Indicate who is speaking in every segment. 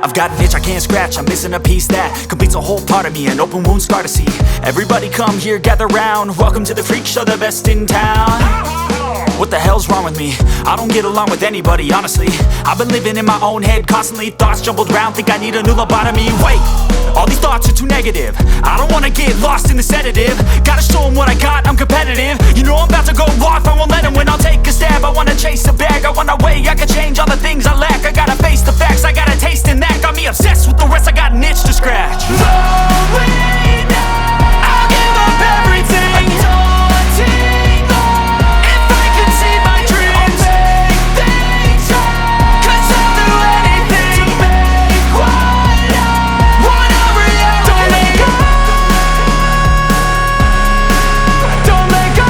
Speaker 1: I've got an itch I can't scratch, I'm missing a piece that completes a whole part of me, an open wound scar to see. Everybody come here, gather round, welcome to the freak show, the best in town. What the hell's wrong with me? I don't get along with anybody, honestly. I've been living in my own head constantly, thoughts jumbled round, think I need a new lobotomy. Wait, all these thoughts are too negative, I don't wanna get lost in the sedative. Gotta show them what I got, I'm competitive. You know I'm about to go off, I won't let them win, I'll take a stab. I wanna chase a bag, I wanna weigh, I can change all the things I lack. I gotta face the facts, I got a taste in that. Got me obsessed with the rest, I got an itch to scratch. Lonely now, I'll give up everything. Daunting though, if I could see my dreams, I'll make things right. 'Cause I'll do anything to make what I want a reality. Don't let go, don't let go.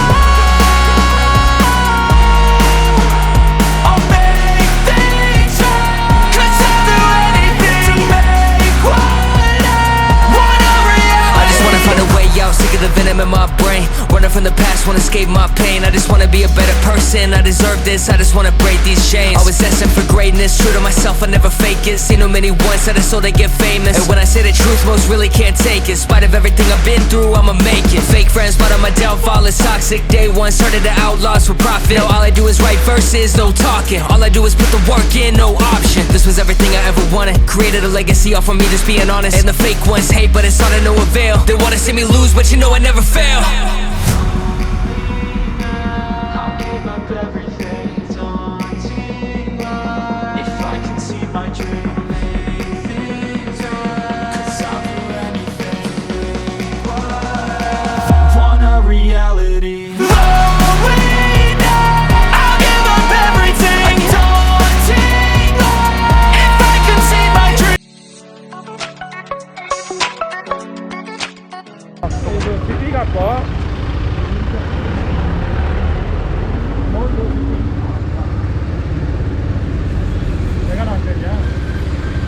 Speaker 1: I'll make things right. 'Cause I'll do anything to make what I want a reality.
Speaker 2: I just wanna find a way out, sick of the venom in my brain. Running from the past, wanna escape my pain. I just wanna be a better person, I deserve this. I just wanna break these chains. Always asking for greatness, true to myself, I never fake it. Seen too many once that I so they get famous. And when I say the truth, most really can't take it. In spite of everything I've been through, I'ma make it. Fake friends, but on my downfall is toxic. Day one, started the outlaws for profit. Now all I do is write verses, no talking. All I do is put the work in, no option. This was everything I ever wanted. Created a legacy off of me, just being honest. And the fake ones hate, but it's all to no avail. They wanna see me lose, but you know I never fail.
Speaker 1: I'll give up everything, daunting life. If I can see my dream, make things right. 'Cause I'll do anything, make what I want a reality. Lonely now, I'll give up everything, daunting life. If I can see my dream.
Speaker 3: ಸಿಟಿ ಹಾಕೋ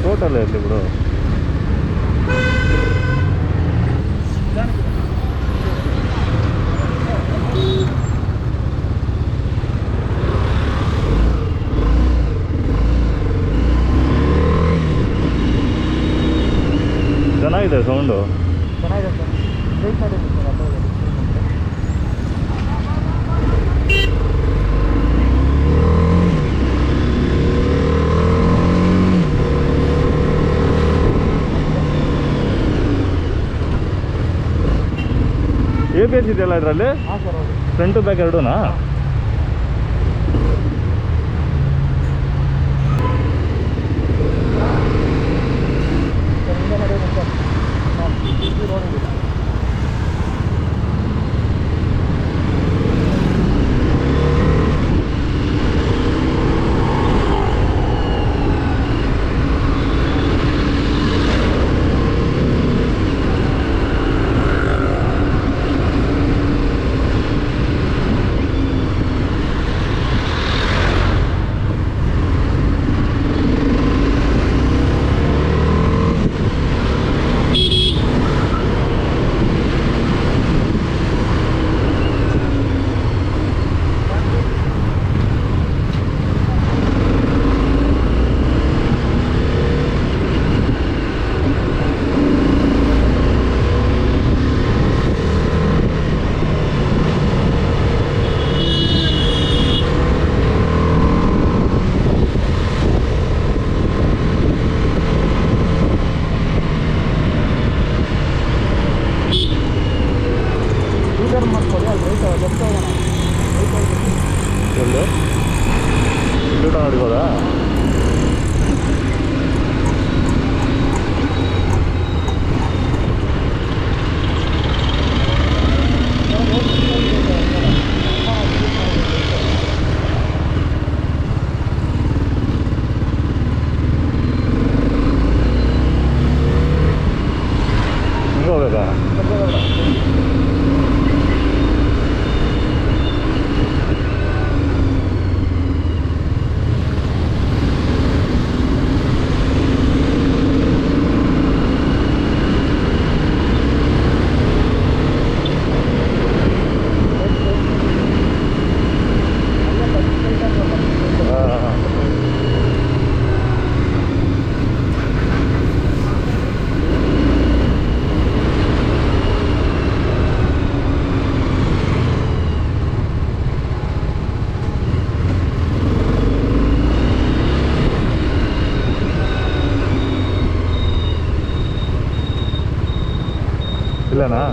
Speaker 3: total ಇರಲಿ ಬಿಡು. ಚೆನ್ನಾಗಿದೆ sound. ಚೆನ್ನಾಗಿದೆ sir. Wait ಮಾಡಿ sir ಅಲ್ಲೋಗಿ. ABS ಇದೆಯಲ್ಲ ಇದರಲ್ಲಿ? ಹಾಂ ಸರ್ ಹೌದು. ಫ್ರಂಟು ಬ್ಯಾಕ್ ಎರಡೂನಾ? ನೋಡ್ಬೋದಾ? ಹೋಗ್ಬೇಕಾ? ಇಲ್ಲನಾ?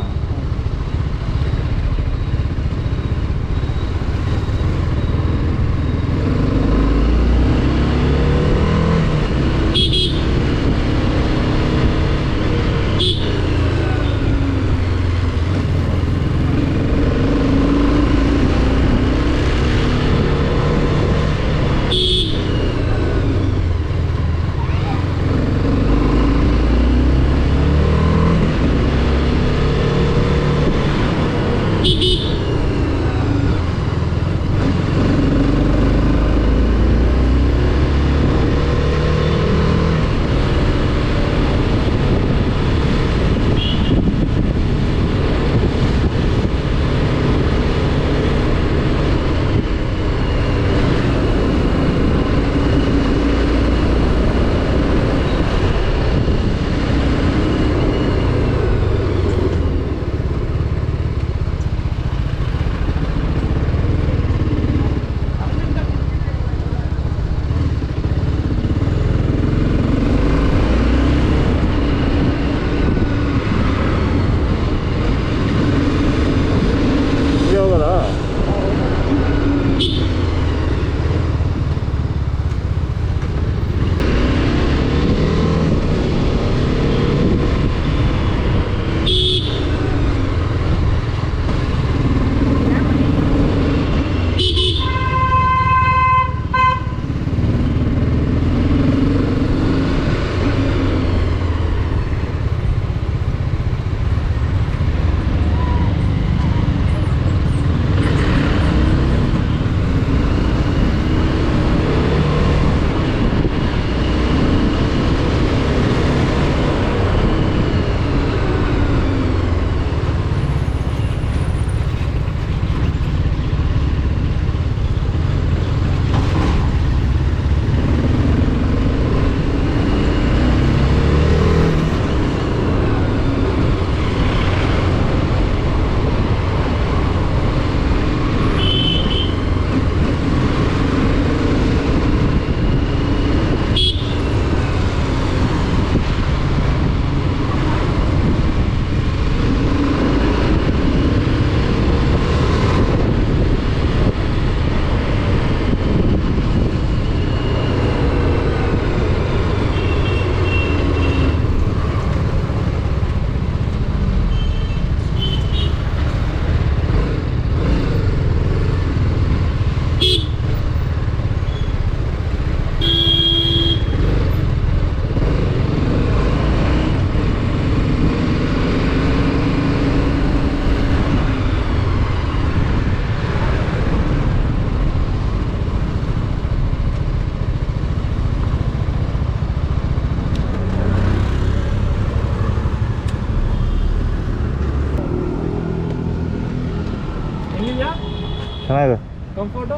Speaker 3: ಚೆನ್ನಾಗಿದೆ
Speaker 4: ಕಂಫರ್ಟು.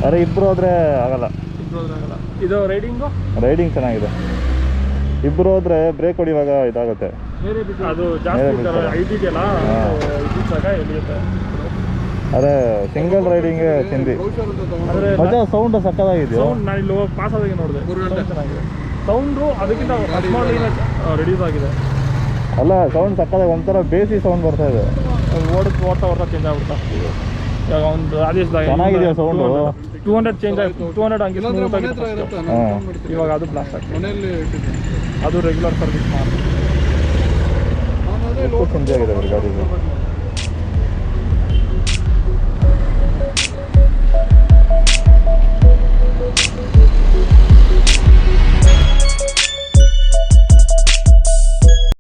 Speaker 3: ಅರೆ ಇಬ್ಬರು ಹೋದ್ರೆ ಆಗಲ್ಲ.
Speaker 4: ಇದು
Speaker 3: ರೈಡಿಂಗ್ ಚೆನ್ನಾಗಿದೆ. ಇಬ್ಬರು ಹೋದ್ರೆ ಬ್ರೇಕ್ ಹೊಡಿವಾಗ ಇದಾಗುತ್ತೆ.
Speaker 4: ಅದು ಜಾಸ್ತಿ ಇದೆಯಲ್ಲ ಜಾಗ ಎಲ್ಲಿರುತ್ತೆ.
Speaker 3: ಅದೇ ಸಿಂಗಲ್ ರೈಡಿಂಗ್ ಚಿಂದಿ. ಮಜಾ ಸೌಂಡ್ ಸಕ್ಕದಾಗಿದೆಯೋ.
Speaker 4: ಸೌಂಡ್ ನಾನು ಇಲ್ಲಿ ಪಾಸ್ ಆದಾಗೆ ನೋಡಿದೆ, ಚೆನ್ನಾಗಿದೆ ಸೌಂಡು. ಅದಕ್ಕಿಂತ ರಿಲೀಸ್ ಆಗಿದೆ.
Speaker 3: ಅಲ್ಲ ಸೌಂಡ್ ಸಕ್ಕದಾಗಿ ಒಂಥರ ಬೇಸಿ ಸೌಂಡ್ ಬರ್ತಾ ಇದೆ.
Speaker 4: ಓಡ್ತಾ ಚೇಂಜ್ ಆಗ್ಬಿಡ್ತಾ. ಇವಾಗ ಒಂದು ಆದೇಶದಾಗ
Speaker 3: ಚೆನ್ನಾಗಿದೆಯಾ ಸೌಂಡು.
Speaker 4: 200 ಚೇಂಜ್ ಆಯ್ತು. 200 ಹಂಗೆ ಇವಾಗ ಅದು ಬ್ಲಾಸ್ಟ್ ಆಗ್ತದೆ. ಅದು ರೆಗ್ಯುಲರ್ ಸರ್ವಿಸ್ ಮಾಡಿ
Speaker 3: ಚೇಂಜ್ ಆಗಿದೆ ಗಾಡಿಗೆ.